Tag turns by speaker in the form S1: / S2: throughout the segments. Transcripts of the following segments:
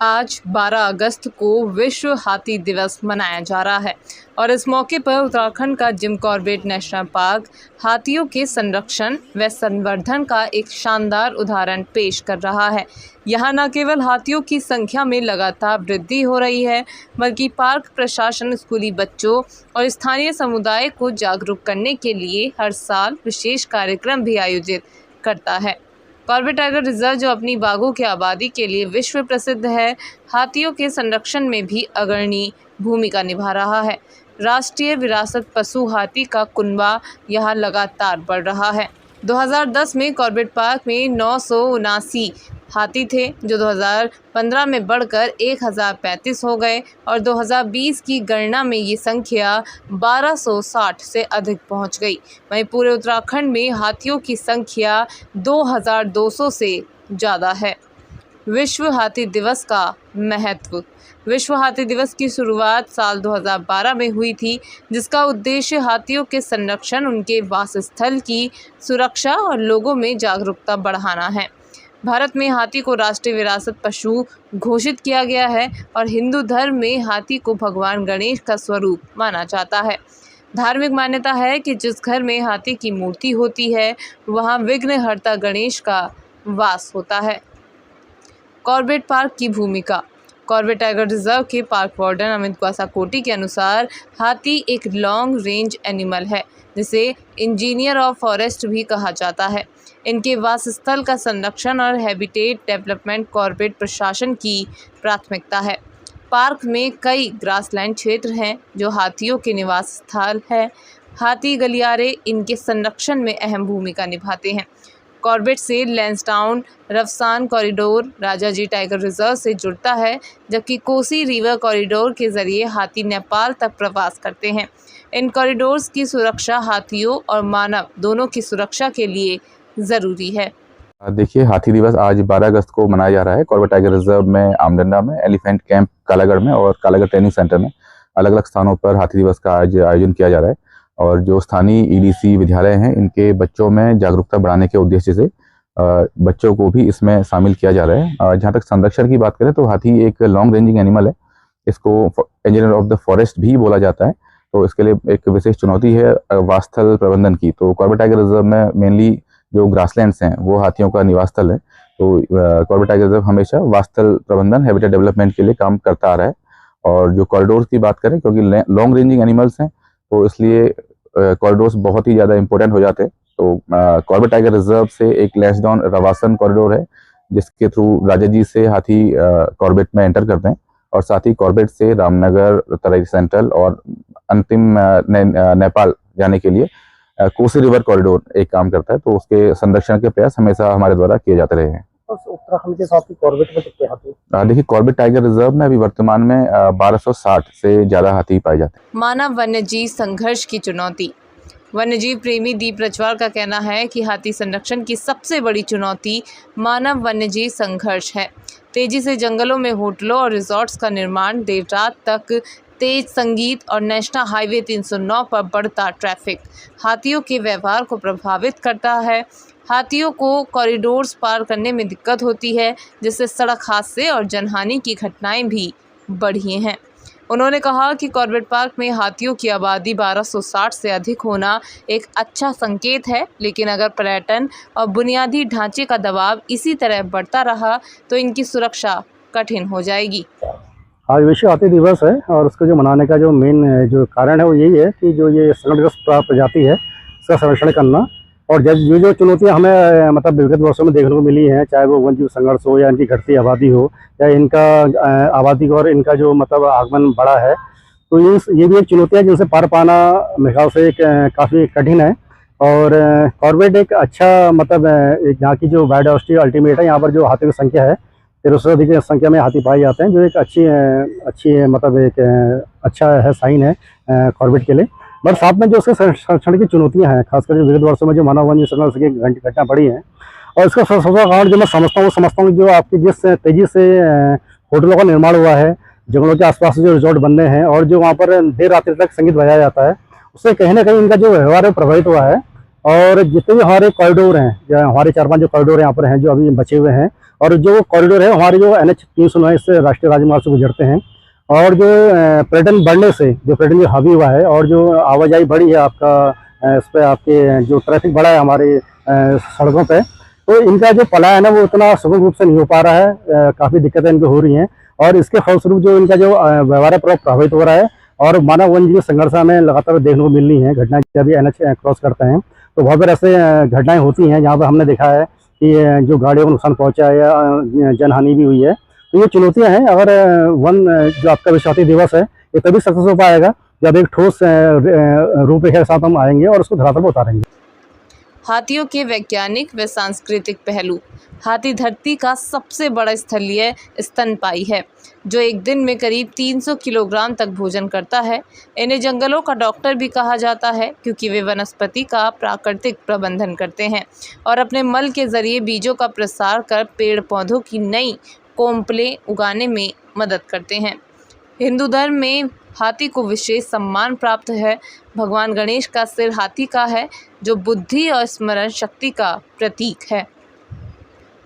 S1: आज 12 अगस्त को विश्व हाथी दिवस मनाया जा रहा है और इस मौके पर उत्तराखंड का जिम कॉर्बेट नेशनल पार्क हाथियों के संरक्षण व संवर्धन का एक शानदार उदाहरण पेश कर रहा है। यहाँ न केवल हाथियों की संख्या में लगातार वृद्धि हो रही है, बल्कि पार्क प्रशासन स्कूली बच्चों और स्थानीय समुदाय को जागरूक करने के लिए हर साल विशेष कार्यक्रम भी आयोजित करता है। कॉर्बेट टाइगर रिजर्व, जो अपनी बाघों की आबादी के लिए विश्व प्रसिद्ध है, हाथियों के संरक्षण में भी अग्रणी भूमिका निभा रहा है। राष्ट्रीय विरासत पशु हाथी का कुनबा यहाँ लगातार बढ़ रहा है। 2010 में कॉर्बेट पार्क में 979 हाथी थे, जो 2015 में बढ़कर 1035 हो गए और 2020 की गणना में ये संख्या 1260 से अधिक पहुंच गई। वहीं पूरे उत्तराखंड में हाथियों की संख्या 2200 से ज़्यादा है। विश्व हाथी दिवस का महत्व। विश्व हाथी दिवस की शुरुआत साल 2012 में हुई थी, जिसका उद्देश्य हाथियों के संरक्षण, उनके वासस्थल की सुरक्षा और लोगों में जागरूकता बढ़ाना है। भारत में हाथी को राष्ट्रीय विरासत पशु घोषित किया गया है और हिंदू धर्म में हाथी को भगवान गणेश का स्वरूप माना जाता है। धार्मिक मान्यता है कि जिस घर में हाथी की मूर्ति होती है, वहाँ विघ्नहर्ता गणेश का वास होता है। कॉर्बेट पार्क की भूमिका। कॉर्बेट टाइगर रिजर्व के पार्क वार्डन अमित क्वासाकोटी के अनुसार हाथी एक लॉन्ग रेंज एनिमल है, जिसे इंजीनियर ऑफ फॉरेस्ट भी कहा जाता है। इनके वासस्थल का संरक्षण और हैबिटेट डेवलपमेंट कॉर्बेट प्रशासन की प्राथमिकता है। पार्क में कई ग्रासलैंड क्षेत्र हैं जो हाथियों के निवास स्थल है। हाथी गलियारे इनके संरक्षण में अहम भूमिका निभाते हैं। कॉर्बेट से लैंसडाउन रफसान कॉरिडोर राजाजी टाइगर रिजर्व से जुड़ता है, जबकि कोसी रिवर कॉरिडोर के जरिए हाथी नेपाल तक प्रवास करते हैं। इन कॉरिडोर्स की सुरक्षा हाथियों और मानव दोनों की सुरक्षा के लिए ज़रूरी है।
S2: देखिए, हाथी दिवस आज 12 अगस्त को मनाया जा रहा है। कॉर्बेट टाइगर रिजर्व में, आमडंडा में, एलिफेंट कैंप कालागढ़ में और कालागढ़ ट्रेनिंग सेंटर में अलग अलग स्थानों पर हाथी दिवस का आज आयोजन किया जा रहा है। और जो स्थानीय ईडीसी विद्यालय हैं, इनके बच्चों में जागरूकता बढ़ाने के उद्देश्य से बच्चों को भी इसमें शामिल किया जा रहा है। जहाँ तक संरक्षण की बात करें तो हाथी एक लॉन्ग रेंजिंग एनिमल है। इसको इंजीनियर ऑफ द फॉरेस्ट भी बोला जाता है। तो इसके लिए एक विशेष चुनौती है वासस्थल प्रबंधन की। तो कॉर्बेट टाइगर रिजर्व में मेनली जो ग्रासलैंड्स हैं वो हाथियों का निवास स्थल है। तो कॉर्बेट टाइगर रिजर्व हमेशा वासस्थल प्रबंधन, हैबिटेट डेवलपमेंट के लिए काम करता आ रहा है। और जो कॉरिडोर्स की बात करें, क्योंकि लॉन्ग रेंजिंग एनिमल्स हैं, तो इसलिए कॉरिडोर्स बहुत ही ज़्यादा इंपॉर्टेंट हो जाते हैं। तो कॉर्बेट टाइगर रिजर्व से एक लैंसडाउन रवासन कॉरिडोर है, जिसके थ्रू राजा जी से हाथी कॉर्बेट में एंटर करते हैं। और साथ ही कॉर्बेट से रामनगर, तराई सेंट्रल और अंतिम नेपाल जाने के लिए कोसी रिवर कॉरिडोर एक काम करता है। तो उसके संरक्षण के प्रयास हमेशा हमारे द्वारा किए जाते रहे हैं।
S3: उत्तराखंड के साथ ही कॉर्बेट में कितने हाथी?
S2: देखिए, कॉर्बेट टाइगर रिजर्व में अभी वर्तमान में 1260 से ज्यादा हाथी पाए जाते हैं।
S1: मानव वन्यजीव संघर्ष की चुनौती। वन्यजीव प्रेमी दीप रजवार का कहना है कि हाथी संरक्षण की सबसे बड़ी चुनौती मानव वन्यजीव संघर्ष है। तेजी से जंगलों में होटलों और रिजॉर्ट्स का निर्माण, देर रात तक तेज संगीत और नेशनल हाईवे 309 पर बढ़ता ट्रैफिक हाथियों के व्यवहार को प्रभावित करता है। हाथियों को कॉरिडोर्स पार करने में दिक्कत होती है, जिससे सड़क हादसे और जनहानि की घटनाएं भी बढ़ी हैं। उन्होंने कहा कि कॉर्बेट पार्क में हाथियों की आबादी 1260 से अधिक होना एक अच्छा संकेत है, लेकिन अगर पर्यटन और बुनियादी ढांचे का दबाव इसी तरह बढ़ता रहा तो इनकी सुरक्षा कठिन हो जाएगी।
S3: आज विश्व हाथी दिवस है और उसको जो मनाने का जो मेन जो कारण है वो यही है कि जो ये संकटग्रस्त प्रजाति है, इसका संरक्षण करना। और जो चुनौतियां हमें मतलब विगत वर्षों में देखने को मिली हैं, चाहे वो वन्यजीव संघर्ष हो या इनकी घटती आबादी हो या इनका आबादी और इनका जो मतलब आगमन बढ़ा है, तो ये भी एक चुनौती है जिनसे पार पाना मेरे ख्याल से एक काफ़ी कठिन है। और कॉर्बेट एक अच्छा मतलब यहाँ की जो बायोडाइवर्सिटी अल्टीमेट है, यहाँ पर जो हाथियों की संख्या है 1300 से अधिक संख्या में हाथी पाए जाते हैं, जो एक अच्छी मतलब एक अच्छा है साइन है कॉर्बेट के लिए। बट साथ में जो उसके संरक्षण की चुनौतियां हैं, खासकर जो विगत वर्षों में जो मानव वन्य संघर्ष की घटना बढ़ी है, और इसका सबसे बड़ा कारण जो मैं समझता हूँ जो आपकी जिस तेजी से होटलों का निर्माण हुआ है, जंगलों के आसपास जो रिजॉर्ट बनने हैं और जो वहाँ पर देर रात्रि तक संगीत बजाया जाता है, उससे कहीं ना कहीं इनका जो व्यवहार है प्रभावित हुआ है। और जितने भी हमारे कॉरिडोर हैं, जो हमारे 4-5 जो कॉरिडोर यहाँ पर हैं जो अभी बचे हुए हैं, और जो कॉरिडोर है हमारे जो NH 309 से राष्ट्रीय राजमार्ग से गुजरते हैं, और जो पर्यटन बढ़ने से जो पर्यटन जो हावी हुआ है और जो आवाजाही बढ़ी है आपका, इस पर आपके जो ट्रैफिक बढ़ा है हमारे सड़कों पे, तो इनका जो पलायन है वो उतना सुगम रूप से नहीं हो पा रहा है, काफ़ी दिक्कतें इनको हो रही हैं, और इसके फलस्वरूप जो इनका जो व्यवहार है प्रभावित हो रहा है, और मानव वन्यजीव संघर्ष हमें लगातार देखने को मिल रही हैं। घटनाएं जब भी NH क्रॉस करते हैं तो बहुत बार ऐसे घटनाएं होती हैं जहाँ पर हमने देखा है कि जो गाड़ियों को नुकसान पहुंचा है या जनहानि भी हुई है। तो ये चुनौतियां हैं। अगर वन जो आपका विश्व हाथी दिवस है ये तभी सक्सेस हो पाएगा जब एक ठोस रूपरेखा के साथ हम आएंगे और उसको धरातल पर उतारेंगे।
S1: हाथियों के वैज्ञानिक व सांस्कृतिक पहलू। हाथी धरती का सबसे बड़ा स्थलीय स्तनपायी है जो एक दिन में करीब 300 किलोग्राम तक भोजन करता है। इन्हें जंगलों का डॉक्टर भी कहा जाता है क्योंकि वे वनस्पति का प्राकृतिक प्रबंधन करते हैं और अपने मल के जरिए बीजों का प्रसार कर पेड़ पौधों की नई कोंपलें उगाने में मदद करते हैं। हिंदू धर्म में हाथी को विशेष सम्मान प्राप्त है। भगवान गणेश का सिर हाथी का है जो बुद्धि और स्मरण शक्ति का प्रतीक है।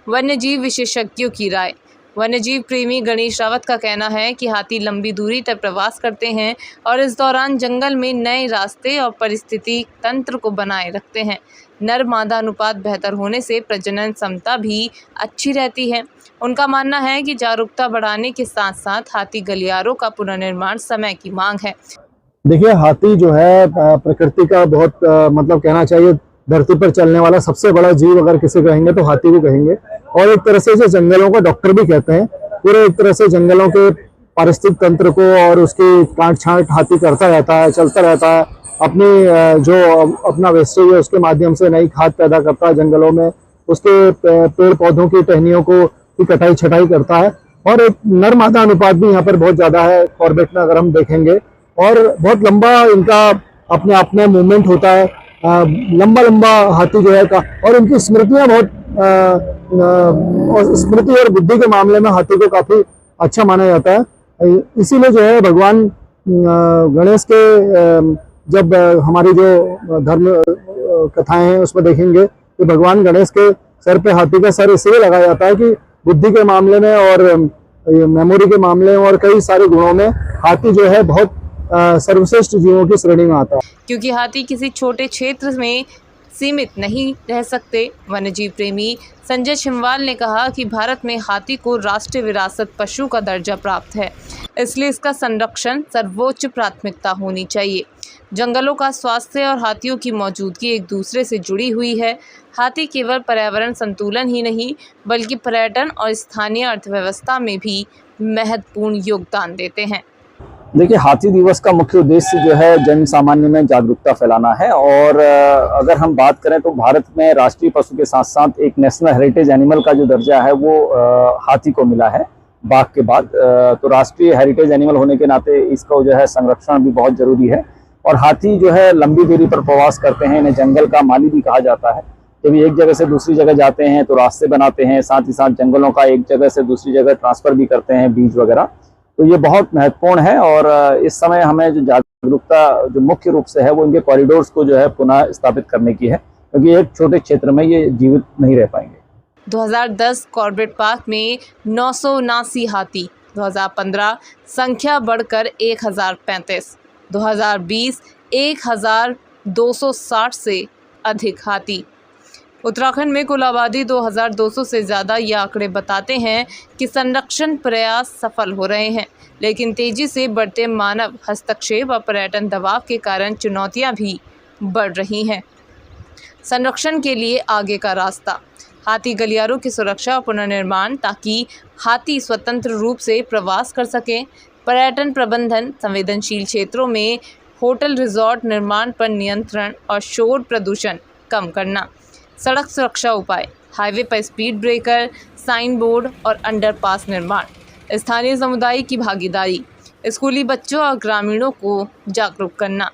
S1: वन्यजीव विशेषज्ञों की राय। वन्यजीव प्रेमी गणेश रावत का कहना है कि हाथी लंबी दूरी तक प्रवास करते हैं और इस दौरान जंगल में नए रास्ते और परिस्थिति तंत्र को बनाए रखते हैं। नर मादा अनुपात बेहतर होने से प्रजनन क्षमता भी अच्छी रहती है। उनका मानना है कि जागरूकता बढ़ाने के साथ साथ हाथी गलियारों का पुनर्निर्माण समय की मांग है।
S4: देखिए, हाथी जो है प्रकृति का बहुत मतलब कहना चाहिए धरती पर चलने वाला सबसे बड़ा जीव अगर किसे कहेंगे तो हाथी को कहेंगे, और एक तरह से इसे जंगलों का डॉक्टर भी कहते हैं। पूरे एक तरह से जंगलों के पारिस्थितिक तंत्र को और उसकी काट छांट हाथी करता रहता है, चलता रहता है। अपनी जो अपना वेस्टेज है उसके माध्यम से नई खाद पैदा करता है जंगलों में, उसके पेड़ पौधों की टहनियों को की कटाई छटाई करता है। और एक नर मादा अनुपात भी यहाँ पर बहुत ज्यादा है कॉर्बेट में अगर हम देखेंगे, और बहुत लंबा इनका अपने आप में मूवमेंट होता है, लंबा लंबा हाथी जो है का, और इनकी स्मृतियां बहुत स्मृति और बुद्धि के मामले में हाथी को काफी अच्छा माना जाता है। इसीलिए जो है भगवान गणेश के जब हमारी जो धर्म कथाएं हैं उसमें देखेंगे कि भगवान गणेश के सर पे हाथी का सर इसलिए लगाया जाता है कि बुद्धि के मामले में और मेमोरी के मामले में और कई सारे गुणों में हाथी जो है बहुत सर्वश्रेष्ठ जीवों की श्रेणी में आता है।
S1: क्योंकि हाथी किसी छोटे क्षेत्र में सीमित नहीं रह सकते। वन्यजीव प्रेमी संजय छिमवाल ने कहा कि भारत में हाथी को राष्ट्रीय विरासत पशु का दर्जा प्राप्त है, इसलिए इसका संरक्षण सर्वोच्च प्राथमिकता होनी चाहिए। जंगलों का स्वास्थ्य और हाथियों की मौजूदगी एक दूसरे से जुड़ी हुई है। हाथी केवल पर्यावरण संतुलन ही नहीं बल्कि पर्यटन और स्थानीय अर्थव्यवस्था में भी महत्वपूर्ण योगदान देते हैं।
S4: देखिए, हाथी दिवस का मुख्य उद्देश्य जो है जन सामान्य में जागरूकता फैलाना है, और अगर हम बात करें तो भारत में राष्ट्रीय पशु के साथ साथ एक नेशनल हेरिटेज एनिमल का जो दर्जा है वो हाथी को मिला है बाघ के बाद। तो राष्ट्रीय हेरिटेज एनिमल होने के नाते इसका जो है संरक्षण भी बहुत जरूरी है। और हाथी जो है लंबी दूरी पर प्रवास करते हैं, इन्हें जंगल का माली भी कहा जाता है। जब एक जगह से दूसरी जगह जाते हैं तो रास्ते बनाते हैं, साथ ही साथ जंगलों का एक जगह से दूसरी जगह ट्रांसफर भी करते हैं, बीज वगैरह। तो ये बहुत महत्वपूर्ण है, और इस समय हमें जो जागरूकता जो मुख्य रूप से है वो इनके कॉरिडोर्स को जो है पुनः स्थापित करने की है, क्योंकि एक छोटे क्षेत्र में ये जीवित नहीं रह पाएंगे।
S1: 2010 कॉर्बेट पार्क में 979 हाथी, 2015 संख्या बढ़कर 1035, 2020 1260 से अधिक हाथी। उत्तराखंड में कुल आबादी 2200 से ज़्यादा। ये आंकड़े बताते हैं कि संरक्षण प्रयास सफल हो रहे हैं, लेकिन तेज़ी से बढ़ते मानव हस्तक्षेप और पर्यटन दबाव के कारण चुनौतियां भी बढ़ रही हैं। संरक्षण के लिए आगे का रास्ता। हाथी गलियारों की सुरक्षा और पुनर्निर्माण ताकि हाथी स्वतंत्र रूप से प्रवास कर सकें। पर्यटन प्रबंधन, संवेदनशील क्षेत्रों में होटल रिजॉर्ट निर्माण पर नियंत्रण और शोर प्रदूषण कम करना। सड़क सुरक्षा उपाय, हाईवे पर स्पीड ब्रेकर, साइन बोर्ड और अंडरपास निर्माण। स्थानीय समुदाय की भागीदारी, स्कूली बच्चों और ग्रामीणों को जागरूक करना।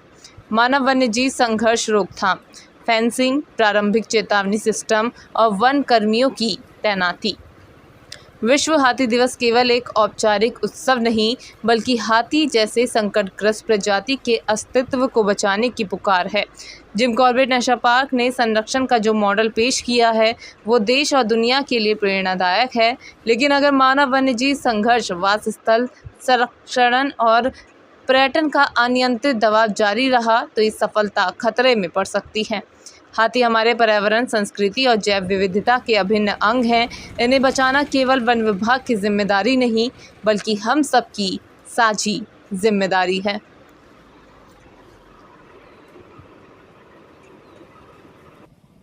S1: मानव वन्यजीव संघर्ष रोकथाम, फेंसिंग, प्रारंभिक चेतावनी सिस्टम और वन कर्मियों की तैनाती। विश्व हाथी दिवस केवल एक औपचारिक उत्सव नहीं बल्कि हाथी जैसे संकटग्रस्त प्रजाति के अस्तित्व को बचाने की पुकार है। जिम कॉर्बेट नेशनल पार्क ने संरक्षण का जो मॉडल पेश किया है वो देश और दुनिया के लिए प्रेरणादायक है। लेकिन अगर मानव वन्यजीव संघर्ष, वासस्थल संरक्षण और पर्यटन का अनियंत्रित दबाव जारी रहा तो ये सफलता खतरे में पड़ सकती है। हाथी हमारे पर्यावरण, संस्कृति और जैव विविधता के अभिन्न अंग हैं। इन्हें बचाना केवल वन विभाग की जिम्मेदारी नहीं बल्कि हम सबकी साझी जिम्मेदारी है।